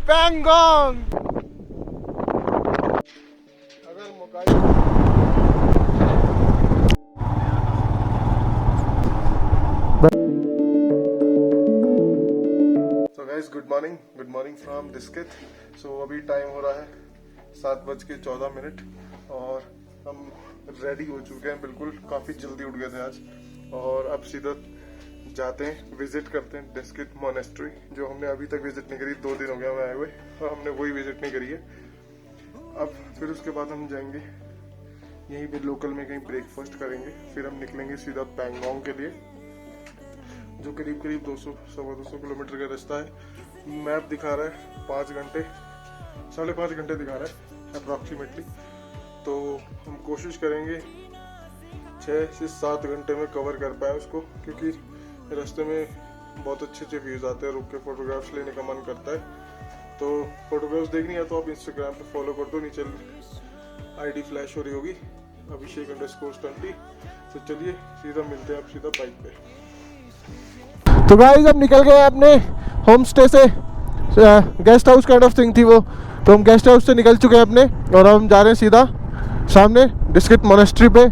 पैंगोंग। अगर मुकाई तो guys good morning from Diskit. So अभी टाइम हो रहा है 7:14 और हम रेडी हो चुके हैं बिल्कुल। काफ़ी जल्दी उठ गए थे आज और अब सीधा जाते हैं, विजिट करते हैं डिस्किट मोनेस्ट्री, जो हमने अभी तक विजिट नहीं करी। 2 दिन हो गया हमें आए हुए और हमने वही विजिट नहीं करी है। अब फिर उसके बाद हम जाएंगे यहीं पे लोकल में कहीं ब्रेकफास्ट करेंगे, फिर हम निकलेंगे सीधा पैंगोंग के लिए, जो करीब 200-250 किलोमीटर का रास्ता है। मैप दिखा रहा है 5 घंटे 5.5 घंटे दिखा रहा है अप्रॉक्सीमेटली। तो हम कोशिश करेंगे 6 से 7 घंटे में कवर कर पाए उसको, क्योंकि रास्ते में बहुत अच्छे व्यूज आते हैं, रुक के फोटोग्राफ्स लेने का मन करता है। तो फोटोग्राफ्स देखनी है तो आप इंस्टाग्राम पे फॉलो कर दो, नीचे आईडी फ्लैश हो रही होगी, Abhishek_20। तो चलिए सीधा मिलते हैं आप सीधा बाइक पे। तो गाइस अब निकल गए अपने होम स्टे से, guest house kind of thing थी वो, तो हम गेस्ट हाउस से निकल चुके हैं अपने और हम जा रहे हैं सीधा सामने डिस्किट मोनेस्ट्री पे,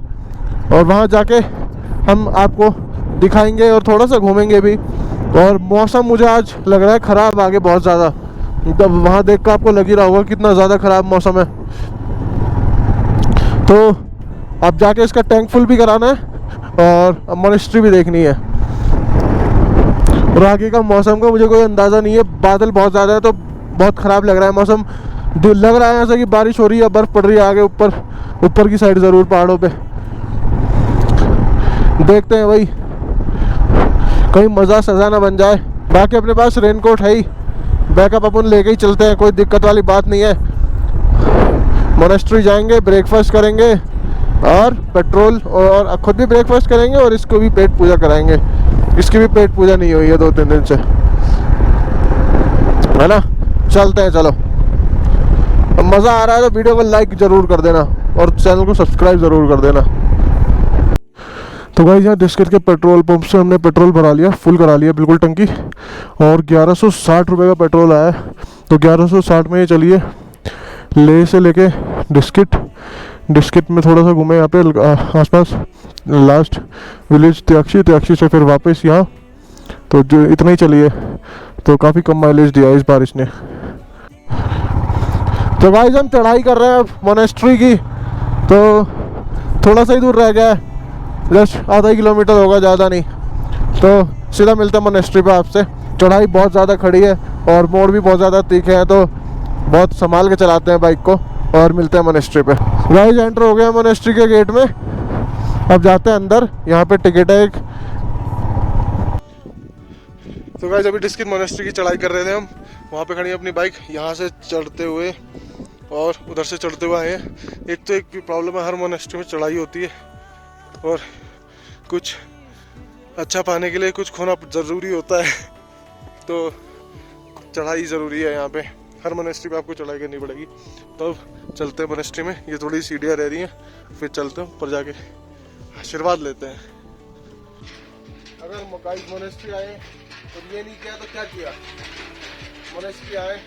और वहाँ जाके हम आपको दिखाएंगे और थोड़ा सा घूमेंगे भी। और मौसम मुझे आज लग रहा है ख़राब आगे बहुत ज़्यादा, तब वहाँ देख कर आपको लग ही रहा होगा कितना ज़्यादा ख़राब मौसम है। तो अब जाके इसका टैंक फुल भी कराना है और मोनेस्ट्री भी देखनी है। और आगे का मौसम का मुझे कोई अंदाज़ा नहीं है, बादल बहुत ज़्यादा है तो बहुत ख़राब लग रहा है मौसम। लग रहा है ऐसा कि बारिश हो रही है, बर्फ़ पड़ रही है आगे ऊपर की साइड ज़रूर पहाड़ों पे। देखते हैं भाई कहीं मज़ा सजा ना बन जाए। बाकी अपने पास रेनकोट है ही, बैकअप अपन लेके ही चलते हैं, कोई दिक्कत वाली बात नहीं है। मोनेस्ट्री जाएंगे, ब्रेकफास्ट करेंगे और पेट्रोल, और खुद भी ब्रेकफास्ट करेंगे और इसको भी पेट पूजा कराएंगे। इसकी भी पेट पूजा नहीं हुई है 2-3 दिन से, है ना। चलते हैं, चलो। मज़ा आ रहा है तो वीडियो को लाइक ज़रूर कर देना और चैनल को सब्सक्राइब ज़रूर कर देना। तो गाइस यहाँ डिस्किट के पेट्रोल पंप से हमने पेट्रोल भरा लिया, फुल करा लिया बिल्कुल टंकी, और 1160 रुपये का पेट्रोल आया। तो 1160 में ये चलिए ले से लेके डिस्किट में थोड़ा सा घूमे यहाँ पे आसपास, लास्ट विलेज त्याक्षी से फिर वापस यहाँ। तो जो इतना ही चलिए, तो काफ़ी कम माइलेज दिया इस बारिश ने। तो गाइस हम चढ़ाई कर रहे हैं मोनेस्ट्री की, तो थोड़ा सा ही दूर रह गया है, जस्ट आधा किलोमीटर होगा, ज़्यादा नहीं। तो सीधा मिलते हैं मोनेस्ट्री पे आपसे। चढ़ाई बहुत ज़्यादा खड़ी है और मोड़ भी बहुत ज़्यादा तीखे हैं, तो बहुत संभाल के चलाते हैं बाइक को। और मिलते हैं मोनेस्ट्री पे। गाइस एंटर हो गए हैं मोनेस्ट्री के गेट में, अब जाते हैं अंदर, यहाँ पे टिकट है एक। तो गाइस अभी डिस्किट मोनेस्ट्री की चढ़ाई कर रहे थे हम, वहाँ पे खड़ी है अपनी बाइक, यहाँ से चढ़ते हुए और उधर से चढ़ते हुए आए हैं। एक तो एक प्रॉब्लम है, हर मोनेस्ट्री में चढ़ाई होती है और कुछ अच्छा पाने के लिए कुछ खोना ज़रूरी होता है, तो चढ़ाई ज़रूरी है यहाँ पे। हर मोनेस्ट्री पे आपको चढ़ाई करनी पड़ेगी। तो अब चलते हैं मोनेस्ट्री में, ये थोड़ी सीढ़ियाँ रह रही हैं, फिर चलते हैं ऊपर जाके आशीर्वाद लेते हैं। अगर मुकाई मोनेस्ट्री आए तो ये नहीं किया तो क्या किया, मोनेस्ट्री आए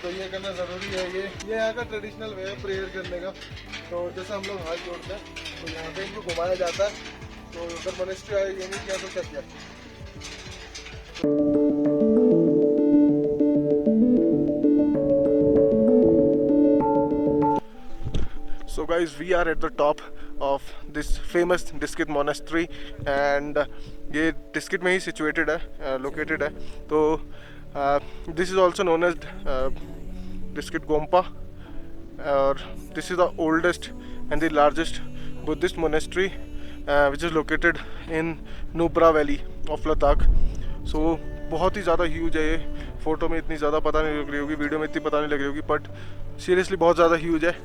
तो ये करना ज़रूरी है। ये यहाँ का ट्रेडिशनल वे है प्रेयर करने का। तो जैसे हम लोग हाथ जोड़ते हैं तो यहाँ पे इनको घुमाया जाता है। तो अगर मोनेस्ट्री आए ये नहीं किया तो क्या किया। So guys, we are at the top of this famous Diskit monastery and ये डिस्किट में ही सिचुएटेड है, लोकेटेड है। तो this is also known as Diskit Gompa, और this is the oldest and the largest Buddhist monastery which is located in Nubra valley of Ladakh. So बहुत ही ज़्यादा ह्यूज है ये, फ़ोटो में इतनी ज़्यादा पता नहीं लग रही होगी, वीडियो में इतनी पता नहीं लग रही होगी, बट सीरियसली बहुत ज़्यादा ह्यूज है।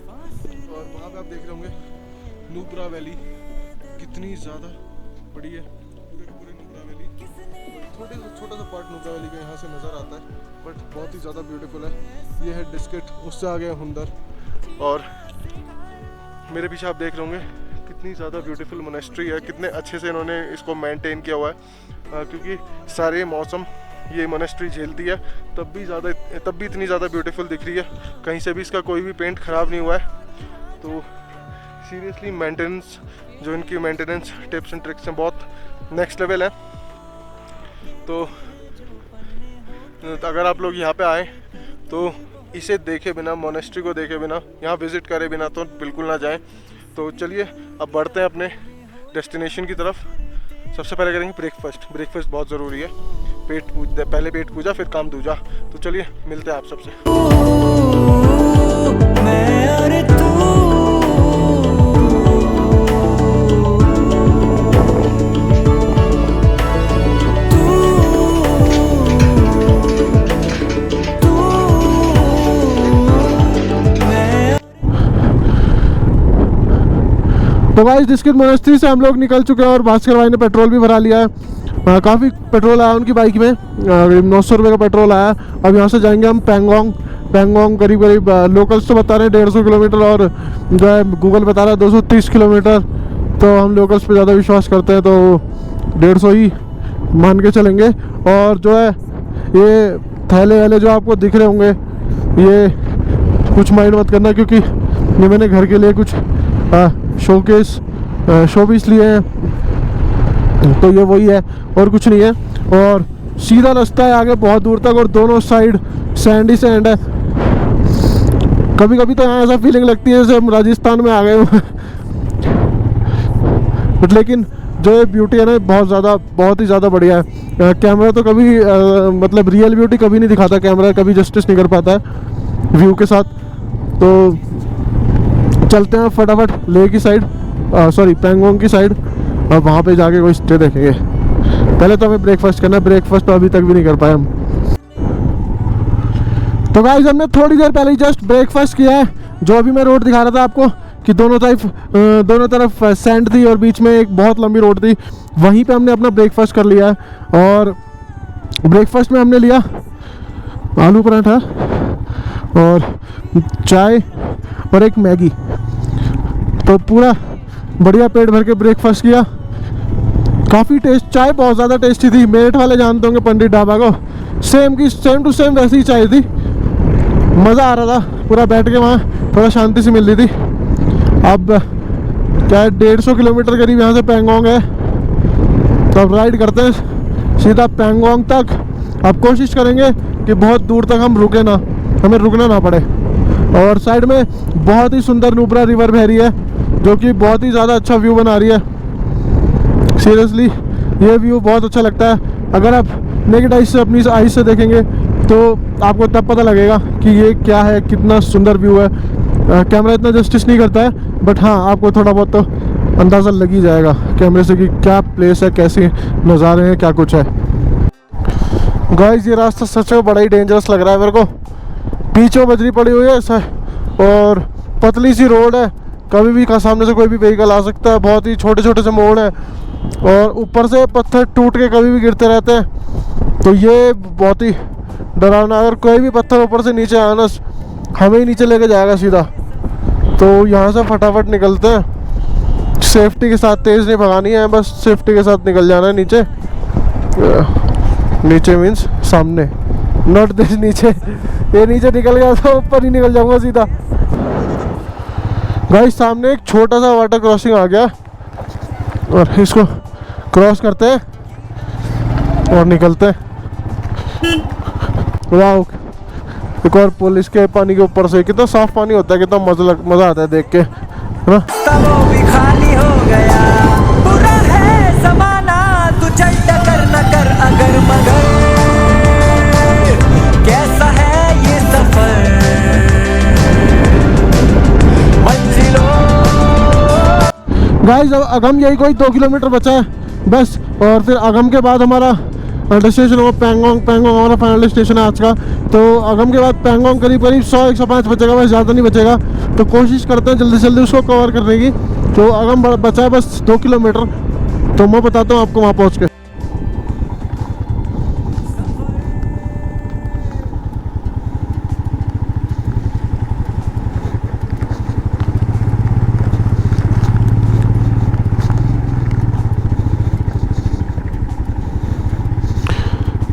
और वहाँ पे आप देख रहे होंगे नुब्रा वैली कितनी ज़्यादा बड़ी है, पूरे नुब्रा वैली, छोटा सा पार्ट नुब्रा वैली का यहाँ से नज़र आता है, बट बहुत ही ज़्यादा ब्यूटीफुल है। ये है डिस्किट, उससे आगे है हुंदर, और मेरे पीछे आप देख रहे होंगे कितनी ज़्यादा ब्यूटीफुल मोनेस्ट्री है, कितने अच्छे से इन्होंने इसको मेंटेन किया हुआ है। क्योंकि सारे मौसम ये मोनेस्ट्री झेलती है तब भी इतनी ज़्यादा ब्यूटीफुल दिख रही है। कहीं से भी इसका कोई भी पेंट ख़राब नहीं हुआ है। तो सीरियसली मेंटेनेंस, जो इनकी मेंटेनेंस टिप्स एंड ट्रिक्स हैं, बहुत नेक्स्ट लेवल है। तो अगर आप लोग यहाँ पे आए तो इसे देखे बिना, मोनेस्ट्री को देखे बिना, यहाँ विज़िट करे बिना तो बिल्कुल ना जाएं। तो चलिए अब बढ़ते हैं अपने डेस्टिनेशन की तरफ। सबसे पहले करेंगे ब्रेकफास्ट बहुत ज़रूरी है। पहले पेट पूजा फिर काम दूजा। तो चलिए मिलते हैं आप सबसे। तो गाइस डिस्कित मोनेस्ट्री से हम लोग निकल चुके हैं और भास्कर भाई ने पेट्रोल भी भरा लिया है। काफ़ी पेट्रोल आया उनकी बाइक में, करीब 900 रुपये का पेट्रोल आया। अब यहाँ से जाएंगे हम पैंगोंग करीब लोकल्स तो बता रहे हैं 150 किलोमीटर और जो है गूगल बता रहा है 230 किलोमीटर। तो हम लोकल्स पे ज़्यादा विश्वास करते हैं तो 150 ही मान के चलेंगे। और जो है ये थैले वैले जो आपको दिख रहे होंगे ये कुछ माइंड मत करना, क्योंकि ये मैंने घर के लिए कुछ शोपीस लिए हैं। तो ये वही है और कुछ नहीं है। और सीधा रास्ता है आगे बहुत दूर तक और दोनों साइड सैंड ही सैंड है। कभी कभी तो यहाँ ऐसा फीलिंग लगती है जैसे हम राजस्थान में आ गए हो। बट लेकिन जो ये ब्यूटी है ना बहुत ही ज़्यादा बढ़िया है। कैमरा तो कभी मतलब रियल ब्यूटी कभी नहीं दिखाता, कैमरा कभी जस्टिस नहीं कर पाता है व्यू के साथ। तो चलते हैं फटाफट लेह की साइड, सॉरी पैंगोंग की साइड, और वहाँ पे जाके कोई स्टे देखेंगे। पहले तो हमें ब्रेकफास्ट करना है, ब्रेकफास्ट तो अभी तक भी नहीं कर पाए हम। तो गाइस हमने थोड़ी देर पहले ही जस्ट ब्रेकफास्ट किया है। जो अभी मैं रोड दिखा रहा था आपको कि दोनों तरफ सैंड थी और बीच में एक बहुत लंबी रोड थी, वहीं पे हमने अपना ब्रेकफास्ट कर लिया है। और ब्रेकफास्ट में हमने लिया आलू पराठा और चाय और एक मैगी। तो पूरा बढ़िया पेट भर के ब्रेकफास्ट किया। काफ़ी टेस्ट, चाय बहुत ज़्यादा टेस्टी थी। मेरठ वाले जानते होंगे पंडित ढाबा को, सेम टू सेम वैसी ही चाय थी। मज़ा आ रहा था पूरा बैठ के, वहाँ थोड़ा शांति से मिल रही थी। अब क्या है 150 किलोमीटर करीब यहाँ से पैंगोंग है। तो अब राइड करते हैं सीधा पैंगोंग तक। अब कोशिश करेंगे कि बहुत दूर तक हम रुके ना, हमें रुकना ना पड़े। और साइड में बहुत ही सुंदर नुब्रा रिवर बह रही है जो कि बहुत ही ज़्यादा अच्छा व्यू बना रही है। सीरियसली ये व्यू बहुत अच्छा लगता है। अगर आप नेकेड आइज से, अपनी आइज से देखेंगे तो आपको तब पता लगेगा कि ये क्या है, कितना सुंदर व्यू है। कैमरा इतना जस्टिस नहीं करता है, बट हाँ आपको थोड़ा बहुत तो अंदाज़ा लग ही जाएगा कैमरे से कि क्या प्लेस है, कैसे नज़ारे हैं, क्या कुछ है। गाइस ये रास्ता सच में बड़ा ही डेंजरस लग रहा है मेरे को। पीछे बजरी पड़ी हुई है ऐसा, और पतली सी रोड है, कभी भी सामने से कोई भी व्हीकल आ सकता है। बहुत ही छोटे छोटे से मोड़ है और ऊपर से पत्थर टूट के कभी भी गिरते रहते हैं। तो ये बहुत ही डरावना, अगर कोई भी पत्थर ऊपर से नीचे आना हमें ही नीचे लेके जाएगा सीधा। तो यहाँ से फटाफट निकलते हैं, सेफ्टी के साथ, तेज़ नहीं भगानी है, बस सेफ्टी के साथ निकल जाना है नीचे। नीचे मीन्स सामने, नॉट दिस नीचे। ये नीचे निकल गया तो ऊपर ही निकल जाऊंगा सीधा। गाइस सामने एक छोटा सा वाटर क्रॉसिंग आ गया और इसको क्रॉस करते हैं और निकलते हैं। वाह, एक और पुलिस के पानी के ऊपर से, कितना साफ पानी होता है, कितना मज़ा आता है देख के, है ना। वो भी खाली हो गया, बुरा है ज़माना, तू चल टकर न कर अगर मगर, कैसा है ये सफर मंजिलों। गाइस अब अगम यही कोई 2 किलोमीटर बचा है बस, और फिर अगम के बाद हमारा डेस्टिनेशन होगा पैंगोंग हमारा फाइनल डेस्टिनेशन है आज का। तो अगम के बाद पैंगोंग करीब 100-105 बचेगा, बस ज़्यादा नहीं बचेगा। तो कोशिश करते हैं जल्दी से जल्दी उसको कवर करने की। तो अगम बचा है बस 2 किलोमीटर, तो मैं बताता हूँ आपको वहाँ पहुँच के।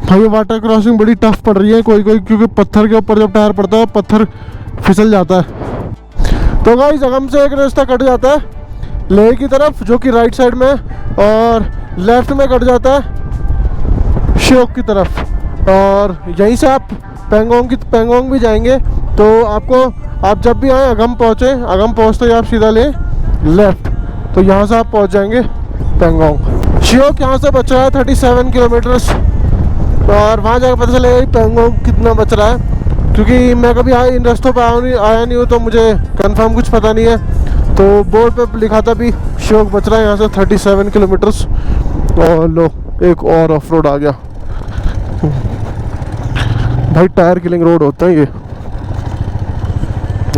भाई ये वाटर क्रॉसिंग बड़ी टफ पड़ रही है कोई कोई, क्योंकि पत्थर के ऊपर जब टायर पड़ता है पत्थर फिसल जाता है। तो गाइस अगम से एक रास्ता कट जाता है लेह की तरफ जो कि राइट साइड में है, और लेफ्ट में कट जाता है श्योक की तरफ, और यहीं से आप पेंगोंग भी जाएंगे। तो आपको आप जब भी आए अगम पहुँचते ही आप सीधा लें लेफ्ट, तो यहाँ से आप पहुँच जाएंगे पेंगोंग। श्योक यहाँ से बच रहा है 37 किलोमीटर्स, और वहाँ जाकर पता चलेगा पेंगोंग कितना बच रहा है, क्योंकि मैं कभी इन रास्तों पर आया नहीं हूँ तो मुझे कंफर्म कुछ पता नहीं है। तो बोर्ड पे लिखा था भी श्योक बच रहा है यहाँ से 37 किलोमीटर्स। और लो एक और ऑफ रोड आ गया भाई, टायर किलिंग रोड होते हैं ये,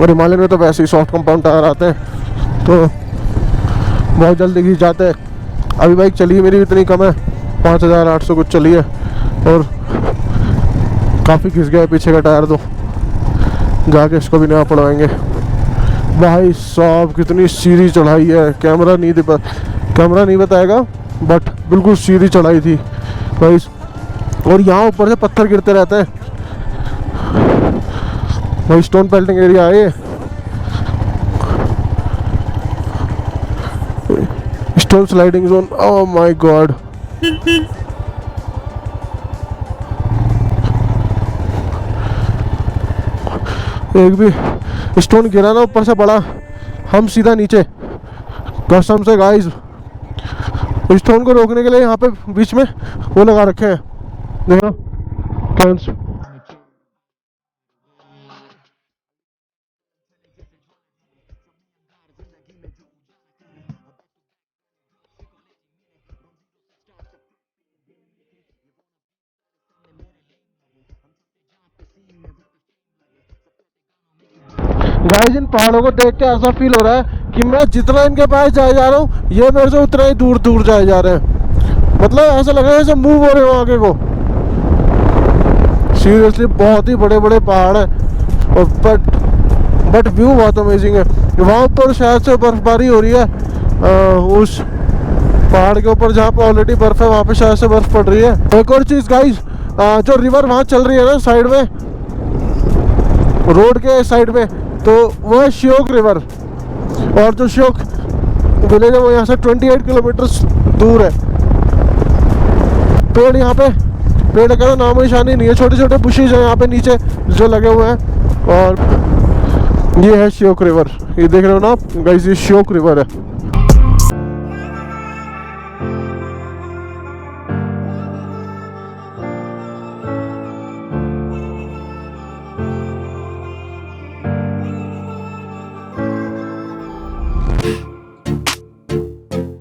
और हिमालय में तो वैसे ही सॉफ्ट कंपाउंड टायर आते हैं तो बहुत जल्दी घिस जाते हैं। अभी बाइक चली है मेरी इतनी कम है, 5800 कुछ चली है, और काफ़ी घिस गया है पीछे का टायर, तो जाके इसको भी नया पड़वाएंगे। भाई साहब कितनी सीधी चढ़ाई है, कैमरा नहीं बताएगा, बट बिल्कुल सीधी चढ़ाई थी भाई। और यहाँ ऊपर से पत्थर गिरते रहते हैं भाई, स्टोन पेल्टिंग एरिया है ये, stone sliding zone. Oh my God, एक भी स्टोन गिरा ना ऊपर से बड़ा, हम सीधा नीचे, कसम से गाइस। स्टोन को रोकने के लिए यहाँ पे बीच में वो लगा रखे हैं, देखो कैंस। गाइस इन पहाड़ों को देख के ऐसा फील हो रहा है कि मैं जितना इनके पास जाए जा रहा हूँ ये मेरे से उतना ही दूर दूर जाए जा रहे हैं। मतलब ऐसा लग रहा है जैसे मूव हो रहे हो आगे को। सीरियसली बहुत ही बड़े बड़े पहाड़ हैं, और बट व्यू बहुत अमेजिंग है। वहाँ ऊपर शायद से बर्फबारी हो रही है, उस पहाड़ के ऊपर जहाँ पे ऑलरेडी बर्फ है वहाँ पे शायद से बर्फ पड़ रही है। एक और चीज़ गाइस, जो रिवर वहाँ चल रही है ना साइड में, रोड के साइड में, तो वो है श्योक रिवर। और जो श्योक विलेज है वो यहाँ से 28 किलोमीटर दूर है। पेड़ यहाँ पे, पेड़ का नामो निशानी नहीं है, छोटे छोटे बुशेज हैं यहाँ पे नीचे जो लगे हुए हैं। और ये है श्योक रिवर, ये देख रहे हो ना आप गाइस, ये श्योक रिवर है।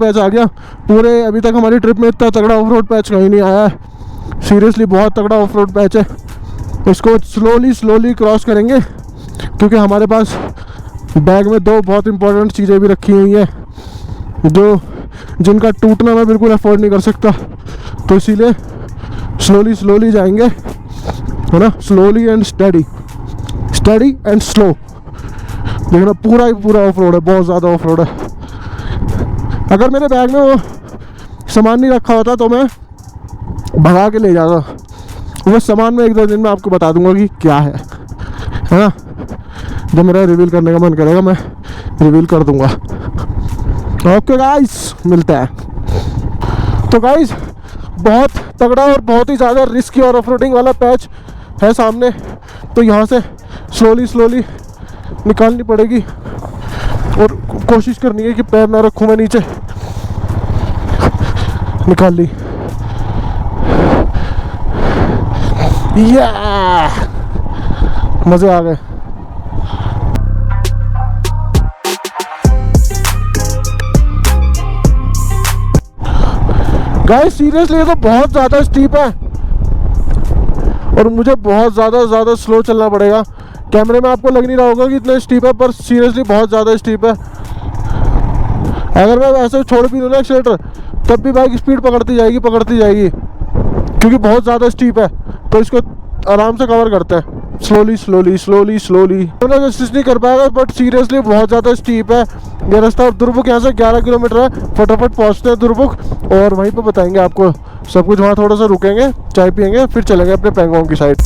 पैच आ गया पूरे, अभी तक हमारी ट्रिप में इतना तगड़ा ऑफ रोड पैच कहीं नहीं आया है। सीरियसली बहुत तगड़ा ऑफ रोड पैच है। इसको स्लोली क्रॉस करेंगे, क्योंकि हमारे पास बैग में दो बहुत इंपॉर्टेंट चीज़ें भी रखी हुई हैं जिनका टूटना मैं बिल्कुल अफोर्ड नहीं कर सकता। तो इसीलिए स्लोली जाएंगे, है ना, slowly and study and slow. देखना पूरा ही पूरा ऑफ रोड है, बहुत ज़्यादा ऑफ रोड है। अगर मेरे बैग में वो सामान नहीं रखा होता तो मैं भगा के ले जाता। वो सामान में 1-2 दिन में आपको बता दूंगा कि क्या है ना। जब मेरा रिवील करने का मन करेगा मैं रिवील कर दूंगा। ओके गाइस, मिलते हैं। तो गाइस बहुत तगड़ा और बहुत ही ज़्यादा रिस्की और ऑफरोडिंग वाला पैच है सामने, तो यहाँ से स्लोली निकालनी पड़ेगी, और कोशिश करनी है कि पैर ना रखूँ मैं नीचे। निकाल ली, मजे आ गए। गाइस सीरियसली ये तो बहुत ज़्यादा स्टीप है, और मुझे बहुत ज़्यादा स्लो चलना पड़ेगा। कैमरे में आपको लग नहीं रहा होगा कि इतना स्टीप है, पर सीरियसली बहुत ज़्यादा स्टीप है। अगर मैं वैसे छोड़ भी दूँ ना एक्सीलेटर, तब भी बाइक स्पीड पकड़ती जाएगी, क्योंकि बहुत ज़्यादा स्टीप है। तो इसको आराम से कवर करते हैं। Slowly slowly slowly slowly. मैं जस्टिस नहीं कर पाएगा, बट सीरियसली बहुत ज़्यादा स्टीप है ये रास्ता। और दुर्बुक यहाँ से 11 किलोमीटर है, फटाफट पहुँचते हैं दुर्बुक और वहीं पे बताएंगे आपको सब कुछ। वहाँ थोड़ा सा रुकेंगे, चाय पियेंगे, फिर चलेंगे अपने पैंगोंग की साइड।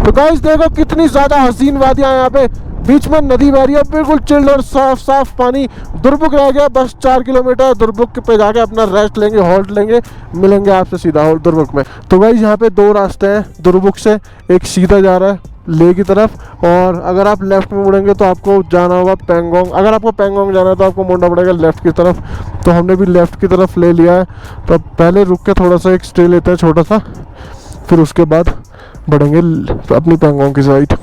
तो गाइस देखो कितनी ज़्यादा हसीन वादियाँ यहाँ पे, बीच में नदी बह रही है, बिल्कुल चिल्ड और साफ साफ पानी। दुर्बुक रह गया बस 4 किलोमीटर, दुर्बुक पे जाके अपना रेस्ट लेंगे, हॉल्ट लेंगे, मिलेंगे आपसे सीधा दुर्बुक में। तो गाइस यहाँ पे 2 रास्ते हैं दुर्बुक से, एक सीधा जा रहा है ले की तरफ, और अगर आप लेफ्ट में मुड़ेंगे तो आपको जाना होगा पैंगोंग। अगर आपको पैंगोंग जाना है तो आपको मुड़ना पड़ेगा लेफ्ट की तरफ। तो हमने भी लेफ्ट की तरफ ले लिया है, तो अब पहले रुक के थोड़ा सा एक स्टे लेते हैं छोटा सा, फिर उसके बाद बढ़ेंगे अपनी पैंगोंग की साइड।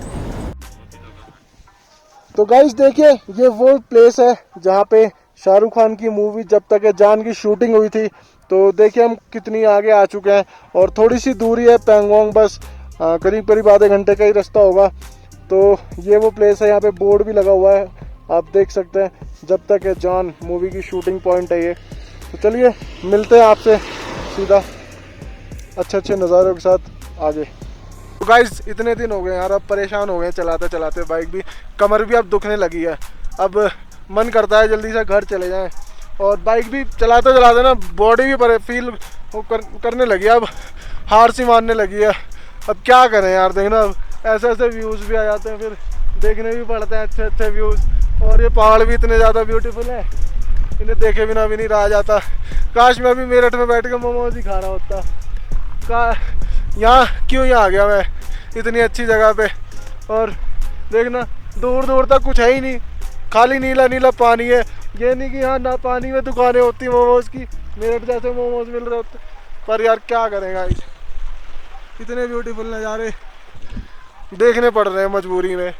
तो गाइस देखिए ये वो प्लेस है जहाँ पे शाहरुख खान की मूवी जब तक है जान की शूटिंग हुई थी। तो देखिए हम कितनी आगे आ चुके हैं और थोड़ी सी दूरी है पैंगोंग, बस करीब करीब आधे घंटे का ही रास्ता होगा। तो ये वो प्लेस है, यहाँ पे बोर्ड भी लगा हुआ है, आप देख सकते हैं जब तक है जान मूवी की शूटिंग पॉइंट है ये। तो चलिए मिलते हैं आपसे सीधा अच्छे नज़ारों के साथ आगे। तो गाइस इतने दिन हो गए यार, अब परेशान हो गए चलाते चलाते, बाइक भी, कमर भी अब दुखने लगी है। अब मन करता है जल्दी से घर चले जाएं, और बाइक भी चलाते चलाते ना बॉडी भी फील करने लगी है, अब हार सी मारने लगी है। अब क्या करें यार, देखना अब ऐसे ऐसे व्यूज़ भी आ जाते हैं, फिर देखने भी पड़ते हैं अच्छे अच्छे व्यूज़। और ये पहाड़ भी इतने ज़्यादा ब्यूटीफुल है, इन्हें देखे बिना भी नहीं रहा जाता। काश मैं अभी मेरठ में बैठ के मोमोज ही खा रहा होता। यहाँ क्यों ही आ गया मैं इतनी अच्छी जगह पे, और देखना दूर दूर तक कुछ है ही नहीं, खाली नीला नीला पानी है। ये नहीं कि यहाँ ना पानी में दुकानें होती मोमोज की, मेरठ जैसे मोमोज मिल रहे होते। पर यार क्या करेगा, इतने ब्यूटीफुल नज़ारे देखने पड़ रहे हैं मजबूरी में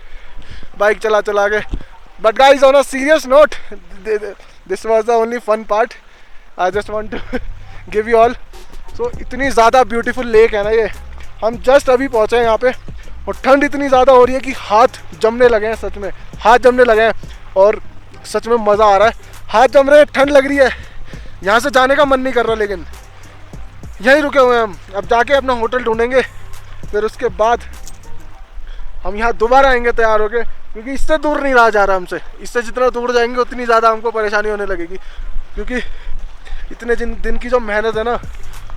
बाइक चला चला के। But guys on a serious note, this was the only fun part, I just want to give you all. So इतनी ज़्यादा ब्यूटीफुल लेक है ना ये, हम जस्ट अभी पहुँचे हैं यहाँ पे, और ठंड इतनी ज़्यादा हो रही है कि हाथ जमने लगे हैं, सच में हाथ जमने लगे हैं, और सच में मज़ा आ रहा है। हाथ जम रहे हैं, ठंड लग रही है, यहाँ से जाने का मन नहीं कर रहा, लेकिन यहीं रुके हुए हैं हम। अब जाके अपना होटल ढूंढेंगे, फिर उसके बाद हम यहाँ दोबारा आएंगे तैयार होके, क्योंकि इससे दूर नहीं रहा जा रहा हमसे। इससे जितना दूर जाएंगे उतनी ज़्यादा हमको परेशानी होने लगेगी, क्योंकि इतने दिन की जो मेहनत है ना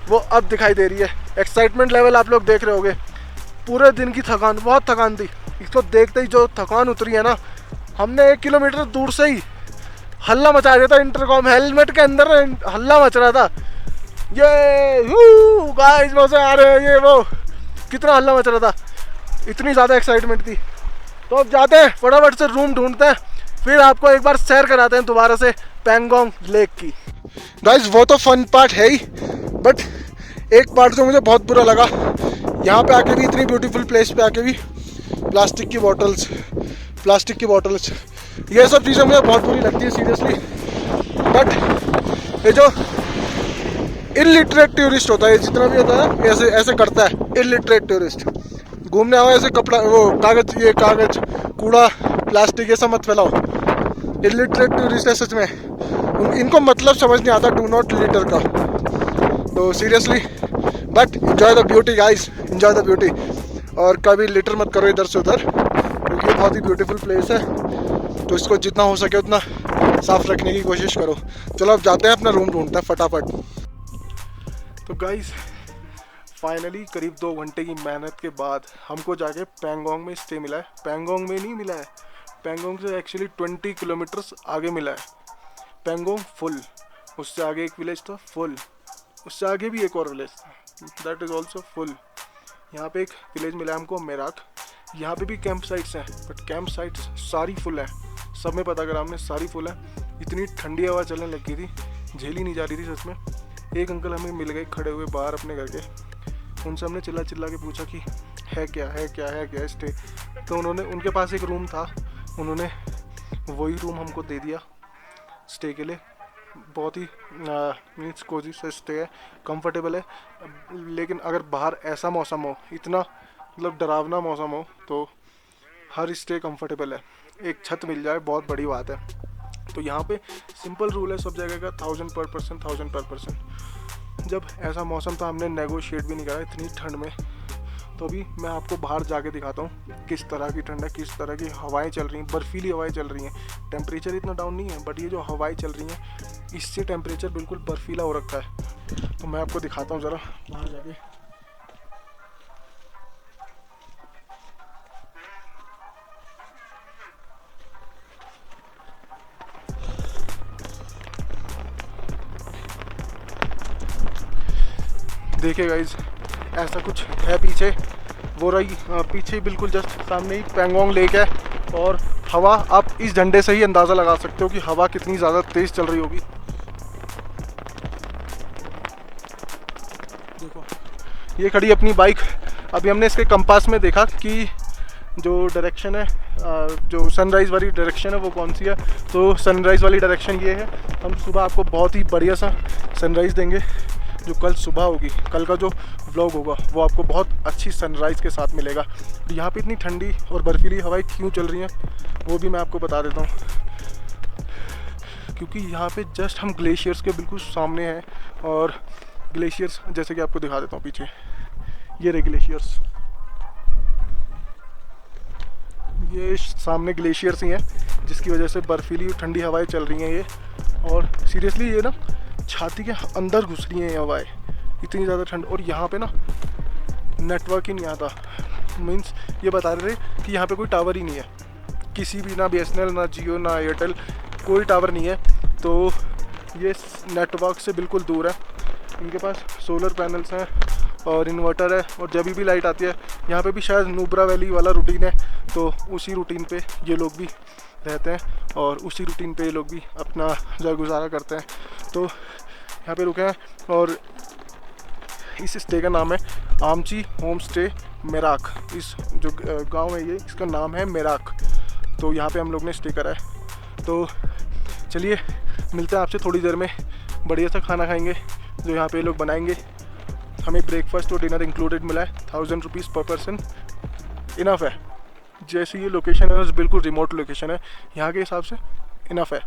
वो अब दिखाई दे रही है। एक्साइटमेंट लेवल आप लोग देख रहे होगे, पूरे दिन की थकान, बहुत थकान थी, इसको देखते ही जो थकान उतरी है ना, हमने 1 किलोमीटर दूर से ही हल्ला मचा दिया था। इंटरकॉम हेलमेट के अंदर हल्ला मच रहा था, ये गाइस मजे आ रहे हैं, ये वो कितना हल्ला मच रहा था, इतनी ज़्यादा एक्साइटमेंट थी। तो अब जाते हैं फटाफट से रूम ढूंढते हैं, फिर आपको एक बार सैर कराते हैं दोबारा से पैंगोंग लेक की। गाइस वो तो फन पार्ट है ही, बट एक पार्ट जो मुझे बहुत बुरा लगा, यहाँ पे आके भी, इतनी ब्यूटीफुल प्लेस पे आके भी प्लास्टिक की बॉटल्स, ये सब चीज़ें मुझे बहुत बुरी लगती है सीरियसली। बट ये जो इलिटरेट टूरिस्ट होता है, जितना भी होता है ऐसे ऐसे करता है। इलिटरेट टूरिस्ट घूमने आओ ऐसे कपड़ा, वो कागज कूड़ा प्लास्टिक ये सब मत फैलाओ। इलिटरेट टूरिस्ट है सच में, इनको मतलब समझ नहीं आता डू नॉट लिटर का। तो seriously, but enjoy the beauty guys, enjoy the beauty, और कभी लिटर मत करो इधर से उधर, क्योंकि ये बहुत ही ब्यूटीफुल प्लेस है। तो इसको जितना हो सके उतना साफ रखने की कोशिश करो। चलो अब जाते हैं, अपना रूम ढूंढते हैं फटाफट। तो गाइस फाइनली करीब 2 घंटे की मेहनत के बाद हमको जाके पैंगोंग में स्टे मिला है। पैंगोंग में नहीं मिला है, पैंगोंग से एक्चुअली 20 किलोमीटर्स आगे मिला है। पैंगोंग फुल, उससे आगे एक विलेज था फुल, उससे आगे भी एक और विलेज था, दैट इज़ ऑल्सो फुल। यहाँ पे एक विलेज मिला है हमको मेराक, यहाँ पे भी कैंप साइट्स हैं, बट कैंप साइट्स सारी फुल है, सब में पता करा हमने, सारी फुल है। इतनी ठंडी हवा चलने लगी थी, झेली नहीं जा रही थी सच में। एक अंकल हमें मिल गए खड़े हुए बाहर अपने घर के, उनसे हमने चिल्ला चिल्ला के पूछा कि है क्या स्टे। तो उनके पास एक रूम था, उन्होंने वही रूम हमको दे दिया स्टे के लिए। बहुत ही मीन्स कोजी से स्टे है, कंफर्टेबल है। लेकिन अगर बाहर ऐसा मौसम हो, इतना मतलब डरावना मौसम हो, तो हर स्टे कंफर्टेबल है। एक छत मिल जाए बहुत बड़ी बात है। तो यहाँ पे सिंपल रूल है सब जगह का, 1000 पर पर्सन। जब ऐसा मौसम था हमने नेगोशिएट भी नहीं करा इतनी ठंड में। तो अभी मैं आपको बाहर जाके दिखाता हूँ किस तरह की ठंड है, किस तरह की हवाएं चल रही हैं, बर्फीली हवाएं चल रही हैं। टेम्परेचर इतना डाउन नहीं है, बट ये जो हवाएं चल रही हैं इससे टेम्परेचर बिल्कुल बर्फीला हो रखा है। तो मैं आपको दिखाता हूँ ज़रा बाहर जाके। देखिए गाइज, ऐसा कुछ है पीछे, वो रही पीछे बिल्कुल जस्ट सामने ही पैंगोंग लेक है। और हवा आप इस झंडे से ही अंदाज़ा लगा सकते हो कि हवा कितनी ज़्यादा तेज़ चल रही होगी। देखो ये खड़ी अपनी बाइक। अभी हमने इसके कंपास में देखा कि जो डायरेक्शन है, जो सनराइज़ वाली डायरेक्शन है वो कौन सी है। तो सनराइज़ वाली डायरेक्शन ये है। हम सुबह आपको बहुत ही बढ़िया सा सनराइज़ देंगे। जो कल सुबह होगी, कल का जो व्लॉग होगा वो आपको बहुत अच्छी सनराइज़ के साथ मिलेगा। यहाँ पे इतनी ठंडी और बर्फीली हवाएं क्यों चल रही हैं वो भी मैं आपको बता देता हूँ। क्योंकि यहाँ पे जस्ट हम ग्लेशियर्स के बिल्कुल सामने हैं। और ग्लेशियर्स जैसे कि आपको दिखा देता हूँ पीछे, ये रहे ग्लेशियर्स, ये सामने ग्लेशियर्स ही हैं जिसकी वजह से बर्फीली ठंडी हवाएं चल रही हैं ये। और सीरियसली ये ना छाती के अंदर घुस रही हैं ये हवाएं, इतनी ज़्यादा ठंड। और यहाँ पे ना नेटवर्क ही नहीं आता, मीन्स ये बता रहे थे कि यहाँ पे कोई टावर ही नहीं है किसी भी, ना BSNL, ना जियो, ना एयरटेल, कोई टावर नहीं है। तो ये नेटवर्क से बिल्कुल दूर है। इनके पास सोलर पैनल्स हैं और इन्वर्टर है। और जब भी लाइट आती है, यहाँ पे भी शायद नुब्रा वैली वाला रूटीन है, तो उसी रूटीन पे ये लोग भी रहते हैं और उसी रूटीन पे ये लोग भी अपना जो गुजारा करते हैं। तो यहाँ पे रुके हैं और इस स्टे का नाम है आमची होम स्टे मेराक। इस जो गांव है ये, इसका नाम है मेराक। तो यहाँ पे हम लोग ने स्टे करा है। तो चलिए मिलते हैं आपसे थोड़ी देर में। बढ़िया सा खाना खाएंगे जो यहाँ पे ये लोग बनाएंगे। हमें ब्रेकफास्ट और डिनर इंक्लूडेड मिला है, 1000 रुपीज़ पर पर्सन, इनफ है। जैसे ये लोकेशन है बिल्कुल रिमोट लोकेशन है, यहाँ के हिसाब से इनफ है।